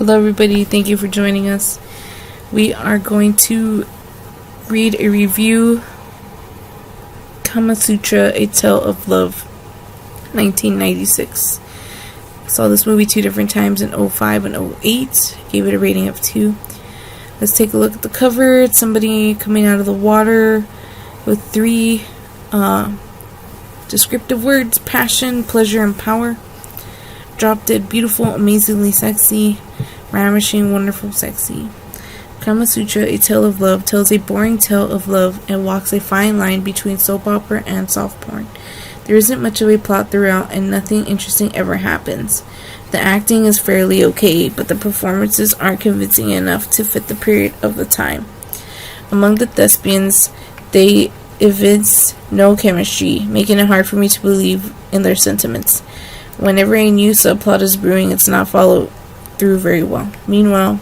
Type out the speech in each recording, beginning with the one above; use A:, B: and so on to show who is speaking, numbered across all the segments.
A: Hello everybody, thank you for joining us. We are going to read a review, Kama Sutra, A Tale of Love, 1996. Saw this movie 2 different times in 05 and 08, gave it a rating of 2. Let's take a look at the cover. It's somebody coming out of the water with 3 descriptive words: passion, pleasure, and power. Drop dead beautiful, amazingly sexy, ravishing, wonderful, sexy. Kama Sutra, A Tale of Love, tells a boring tale of love and walks a fine line between soap opera and soft porn. There isn't much of a plot throughout, and nothing interesting ever happens. The acting is fairly okay, but the performances aren't convincing enough to fit the period of the time. Among the thespians, they evince no chemistry, making it hard for me to believe in their sentiments. Whenever a new subplot is brewing, it's not followed through very well. Meanwhile,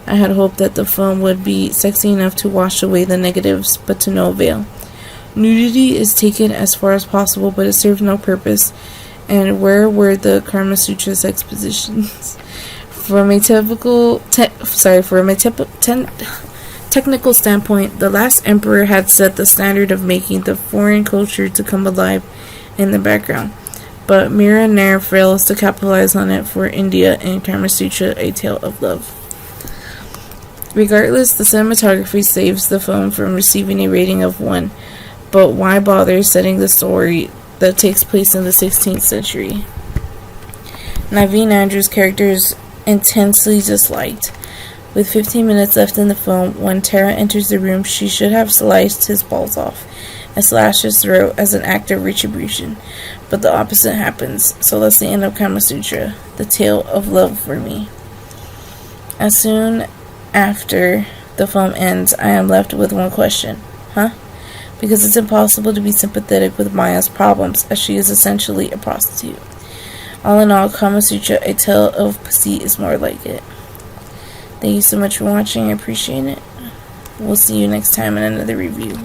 A: I had hoped that the film would be sexy enough to wash away the negatives, but to no avail. Nudity is taken as far as possible, but it serves no purpose. And where were the Kama Sutra sex positions? From a technical standpoint, the last emperor had set the standard of making the foreign culture to come alive in the background. But Mira Nair fails to capitalize on it for India in Kama Sutra, A Tale of Love. Regardless, the cinematography saves the film from receiving a rating of 1, but why bother setting the story that takes place in the 16th century? Naveen Andrews' character is intensely disliked. With 15 minutes left in the film, when Tara enters the room, she should have sliced his balls off and slashed his throat as an act of retribution. But the opposite happens, so that's the end of Kama Sutra, the tale of love for me. As soon after the film ends, I am left with one question. Because it's impossible to be sympathetic with Maya's problems, as she is essentially a prostitute. All in all, Kama Sutra, A Tale of Pussy is more like it. Thank you so much for watching, I appreciate it. We'll see you next time in another review.